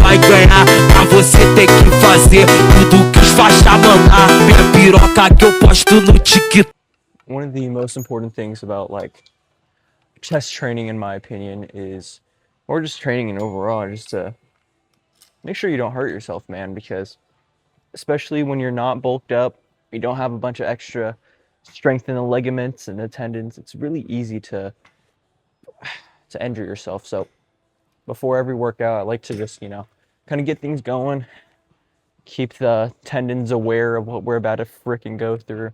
vai ganhar. Pra você tem que fazer tudo que os faixa mandar. Minha piroca que eu posto no TikTok. One of the most important things about like chest training, in my opinion, is, or just training in overall, just to make sure you don't hurt yourself, man, because especially when you're not bulked up, you don't have a bunch of extra strength in the ligaments and the tendons, it's really easy to injure yourself. So before every workout, I like to just, kind of get things going, keep the tendons aware of what we're about to freaking go through.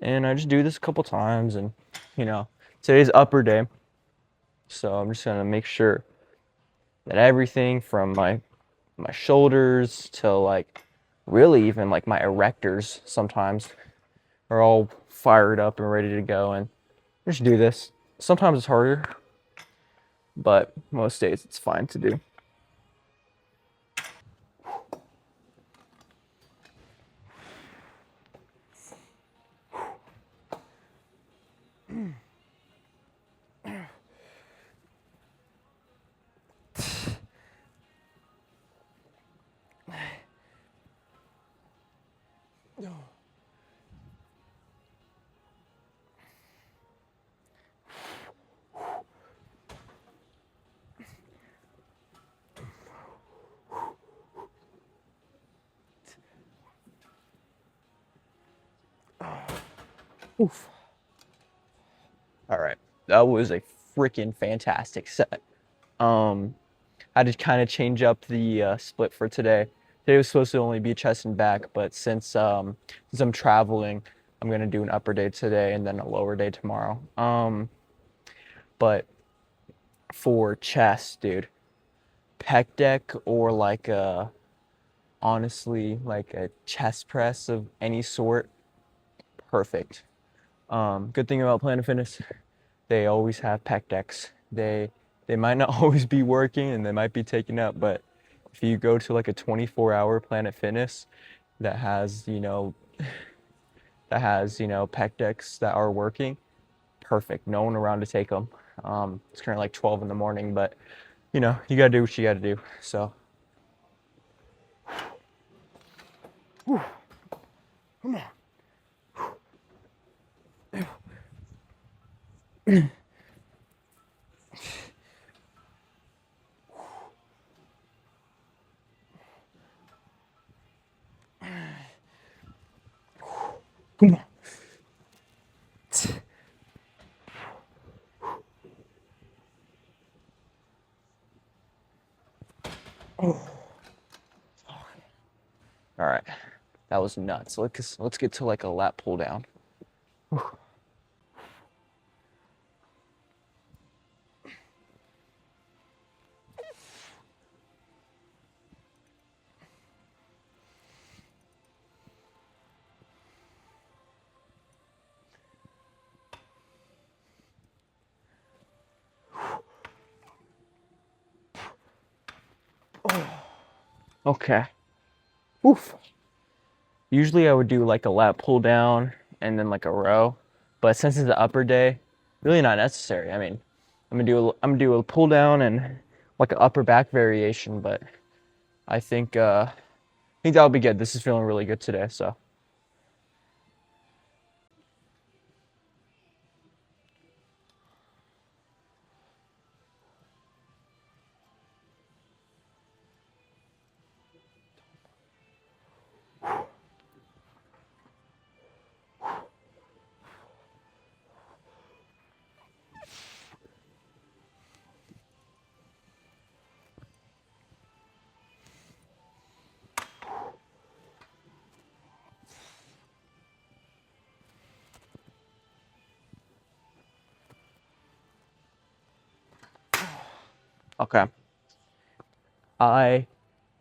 And I just do this a couple times, and today's upper day. So I'm just gonna make sure that everything from my shoulders to like really even like my erectors sometimes are all fired up and ready to go, and just do this. Sometimes it's harder, but most days it's fine to do. Oof. All right, that was a freaking fantastic set. I had to kind of change up the split for today. Today was supposed to only be chest and back, but since I'm traveling, I'm gonna do an upper day today and then a lower day tomorrow. But for chest, dude, pec deck or like a honestly like a chest press of any sort, perfect. Good thing about Planet Fitness, they always have pec decks. They might not always be working and they might be taken up, but if you go to like a 24-hour Planet Fitness that has, pec decks that are working, perfect. No one around to take them. It's currently like 12 in the morning, but you gotta do what you gotta do. So, whew. Come on. Come on. Oh. All right, that was nuts. Let's get to like a lat pull down. Okay. Oof. Usually I would do like a lat pull down and then like a row, but since it's the upper day, really not necessary. I mean, I'm gonna do a pull down and like an upper back variation, but I think that'll be good. This is feeling really good today, so. Okay. I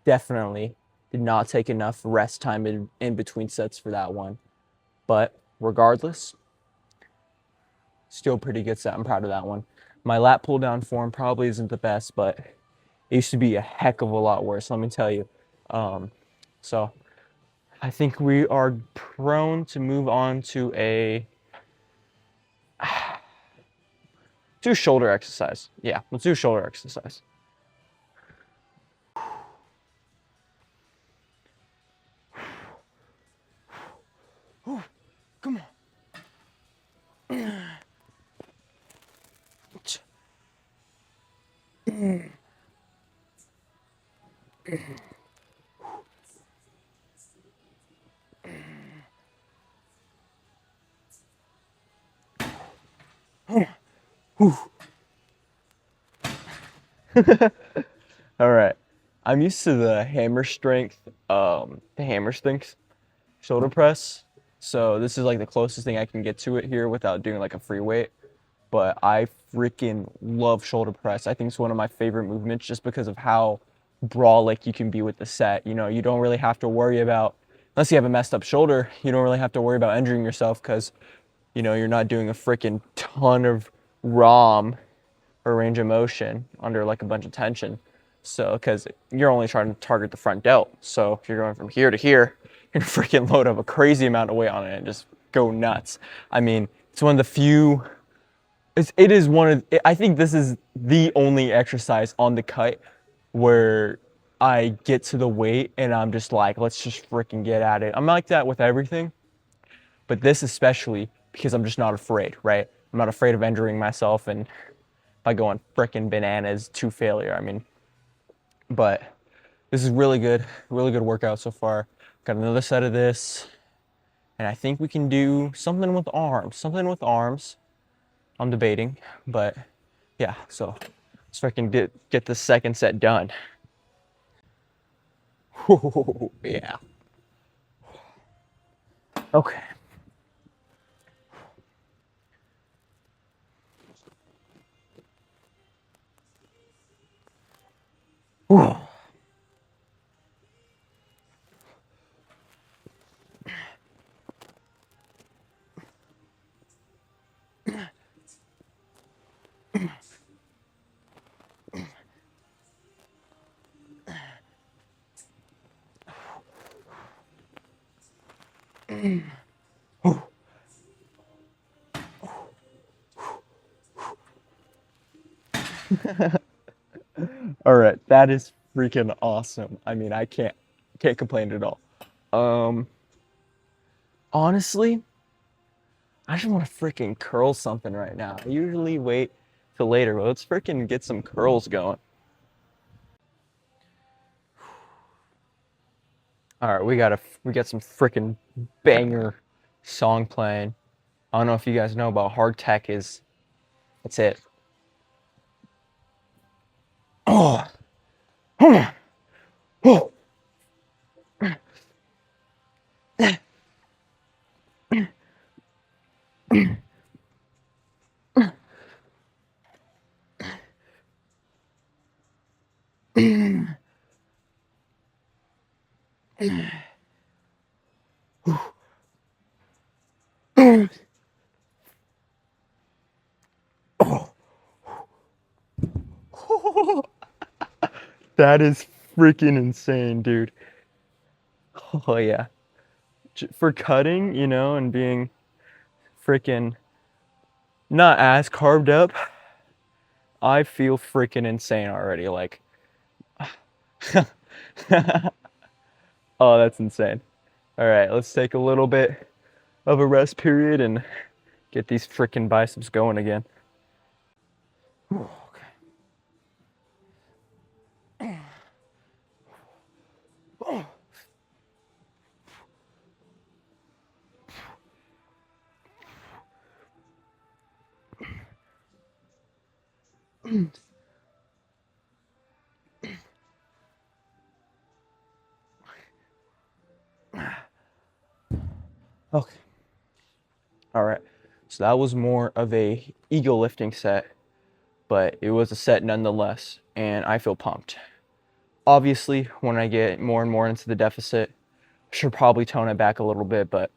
definitely did not take enough rest time in between sets for that one. But regardless, still pretty good set. I'm proud of that one. My lat pull down form probably isn't the best, but it used to be a heck of a lot worse, let me tell you. So I think we are prone to move on to a shoulder exercise. Yeah, let's do shoulder exercise. All right. I'm used to the hammer strength, shoulder press. So this is like the closest thing I can get to it here without doing like a free weight. But I freaking love shoulder press. I think it's one of my favorite movements just because of how brawlic you can be with the set. You know, you don't really have to worry about, unless you have a messed up shoulder, you don't really have to worry about injuring yourself because, you know, you're not doing a freaking ton of ROM or range of motion under like a bunch of tension. So, because you're only trying to target the front delt. So if you're going from here to here, you're gonna freaking load up a crazy amount of weight on it and just go nuts. I mean, it's one of the few, it is one of, I think this is the only exercise on the cut where I get to the weight and I'm just like, let's just freaking get at it. I'm like that with everything, but this especially because I'm just not afraid, right? I'm not afraid of injuring myself and by going frickin' bananas to failure. I mean, but this is really good workout so far. Got another set of this, and I think we can do something with arms. I'm debating, but yeah, so let's freaking get the second set done. Yeah. Okay. Whew. All right, that is freaking awesome. I mean, I can't complain at all. Um, Honestly, I just want to freaking curl something right now. I usually wait till later, but let's freaking get some curls going. All right, we got some freaking banger song playing. I don't know if you guys know about hard tech is. That's it. Oh, oh, oh. That is freaking insane, dude. Oh yeah. For cutting, you know, and being freaking not as carved up, I feel freaking insane already. Like, oh, that's insane. All right, let's take a little bit of a rest period and get these freaking biceps going again. Okay. All right. So that was more of a ego lifting set, but it was a set nonetheless, and I feel pumped. Obviously, when I get more and more into the deficit, I should probably tone it back a little bit, but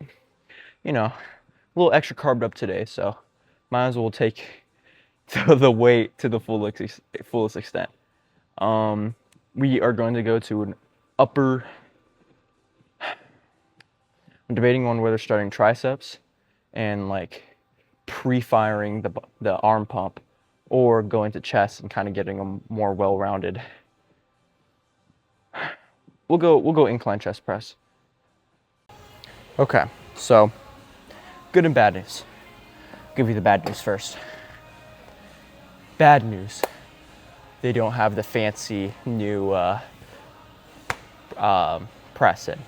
you know, a little extra carved up today, so might as well take the weight to the fullest extent. We are going to go to an upper. I'm debating on whether starting triceps and like pre-firing the arm pump, or going to chest and kind of getting a more well-rounded. We'll go incline chest press. Okay, so good and bad news. I'll give you the bad news first. Bad news. They don't have the fancy new press in.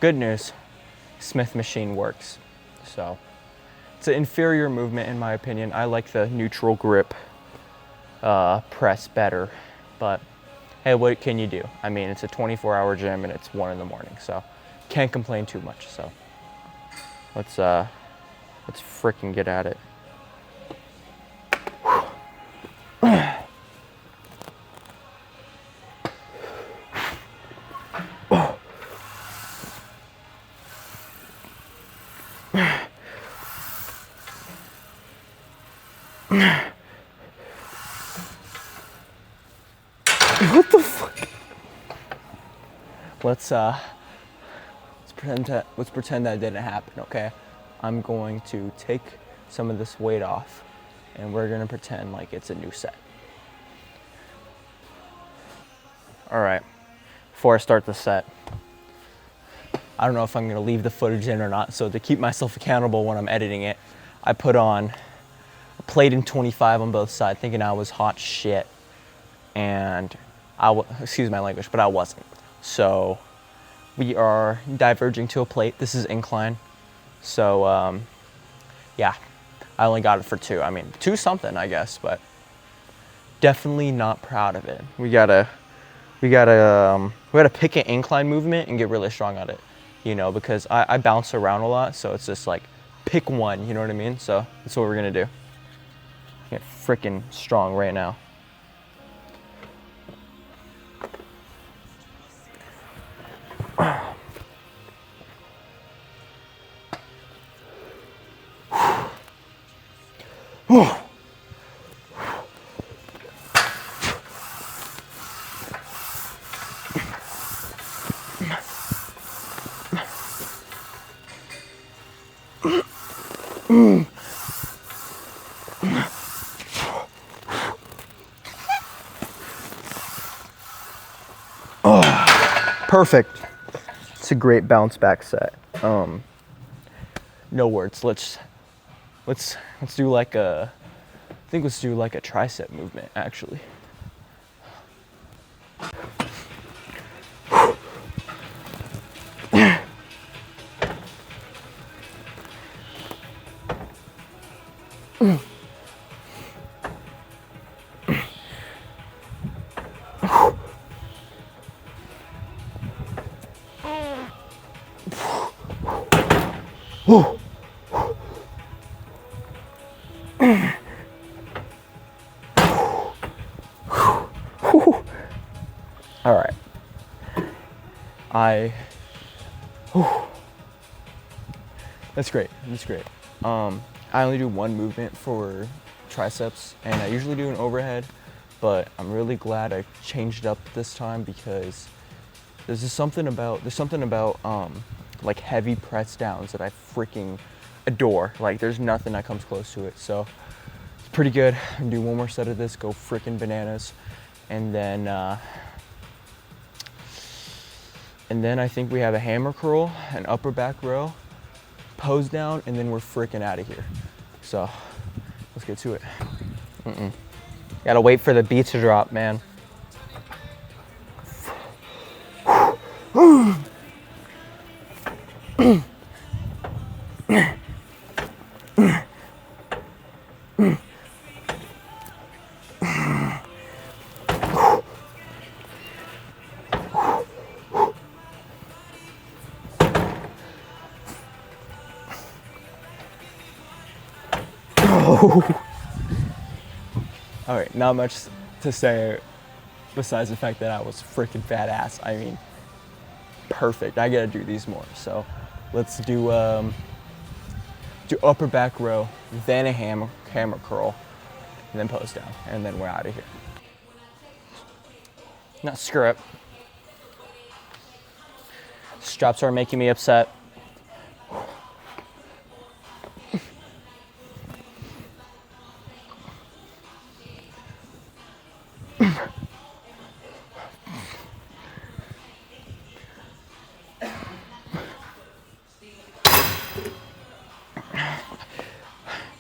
Good news, Smith machine works. So it's an inferior movement in my opinion. I like the neutral grip press better, but hey, what can you do? I mean, it's a 24-hour gym and it's 1 in the morning, so can't complain too much. So let's freaking get at it. What the fuck? Let's pretend that didn't happen, okay? I'm going to take some of this weight off and we're gonna pretend like it's a new set. All right, before I start the set, I don't know if I'm gonna leave the footage in or not, so to keep myself accountable when I'm editing it, I put on a plate in 25 on both sides, thinking I was hot shit. And excuse my language, but I wasn't. So we are diverging to a plate. This is incline. So yeah, I only got it for 2. I mean, 2 something, I guess, but definitely not proud of it. We gotta pick an incline movement and get really strong at it, you know, because I bounce around a lot, so it's just like pick one, you know what I mean? So that's what we're gonna do. Get freaking strong right now. Perfect. It's a great bounce back set. No words. Let's do like a, I think let's do like a tricep movement actually. All right. That's great. That's great. I only do 1 movement for triceps, and I usually do an overhead, but I'm really glad I changed it up this time because there's something about like heavy press downs that I freaking adore. Like there's nothing that comes close to it. So it's pretty good. I'm gonna do 1 more set of this, go freaking bananas, and then I think we have a hammer curl, an upper back row, pose down, and then we're freaking out of here. So let's get to it. Gotta wait for the beat to drop, man. All right, not much to say besides the fact that I was freaking fat ass. I mean, perfect. I gotta do these more. So let's do upper back row, then a hammer curl, and then pose down, and then we're out of here. Not screw up. Straps are making me upset.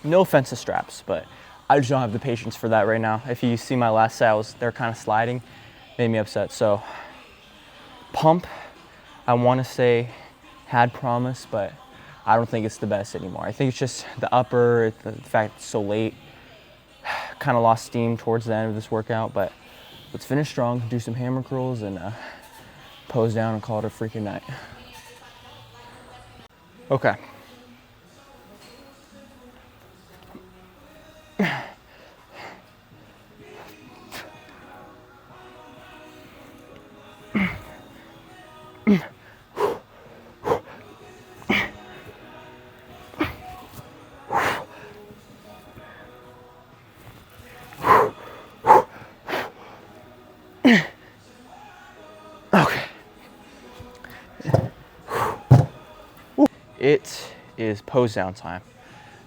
No offense to straps, but I just don't have the patience for that right now. If you see my last set, they're kind of sliding, made me upset. So Pump, I want to say, had promise, but I don't think it's the best anymore. I think it's just the upper, the fact it's so late, kind of lost steam towards the end of this workout, but let's finish strong, do some hammer curls, and pose down and call it a freaking night. Okay. Okay. It is pose down time.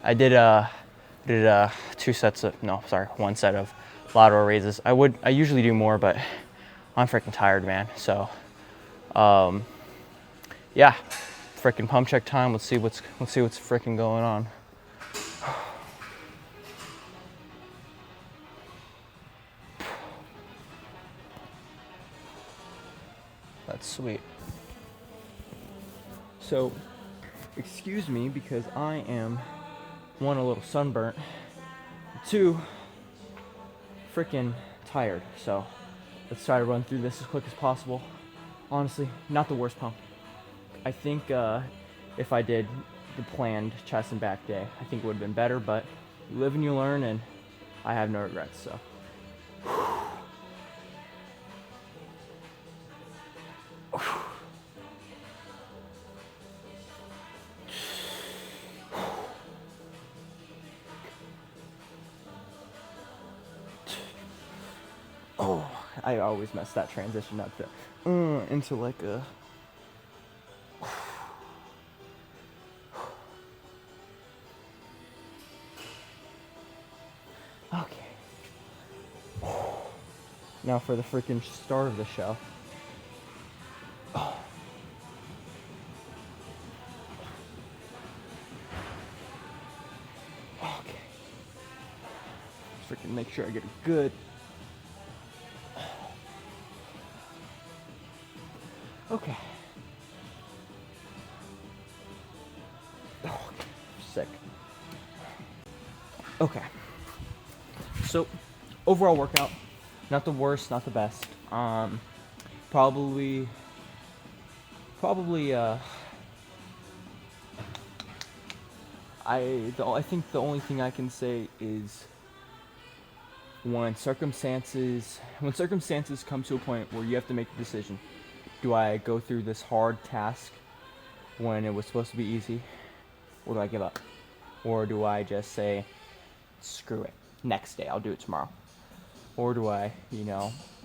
I did one set of lateral raises. I usually do more, but I'm freaking tired, man. So, yeah, freaking pump check time. Let's see what's freaking going on. That's sweet. So, excuse me because I am, one, a little sunburnt, two, freaking tired. So, let's try to run through this as quick as possible. Honestly, not the worst pump. I think if I did the planned chest and back day, I think it would have been better, but you live and you learn, and I have no regrets, so. Oh, I always mess that transition up into like a. Okay. Now for the freaking start of the show. Okay. Freaking make sure I get a good. Okay. Oh, sick. Okay. So, overall workout, not the worst, not the best. Probably. I think the only thing I can say is when circumstances come to a point where you have to make a decision. Do I go through this hard task when it was supposed to be easy, or do I give up? Or do I just say, screw it, next day, I'll do it tomorrow? Or do I,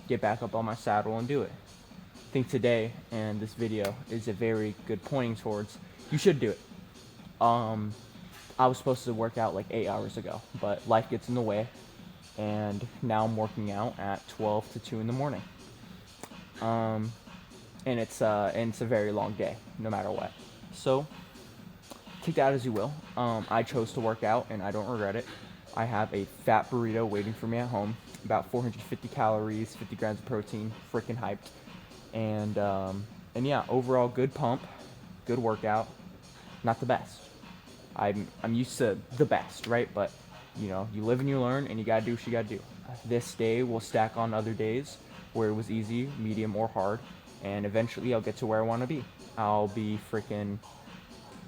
get back up on my saddle and do it? I think today and this video is a very good pointing towards, you should do it. I was supposed to work out like 8 hours ago, but life gets in the way, and now I'm working out at 12 to 2 in the morning. And it's a very long day, no matter what. So, take that as you will. I chose to work out, and I don't regret it. I have a fat burrito waiting for me at home, about 450 calories, 50 grams of protein, freaking hyped. And yeah, overall good pump, good workout, not the best. I'm used to the best, right? But, you live and you learn, and you gotta do what you gotta do. This day will stack on other days where it was easy, medium, or hard, and eventually I'll get to where I want to be. I'll be freaking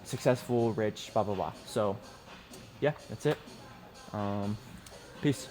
successful, rich, blah, blah, blah. So, yeah, that's it. Peace.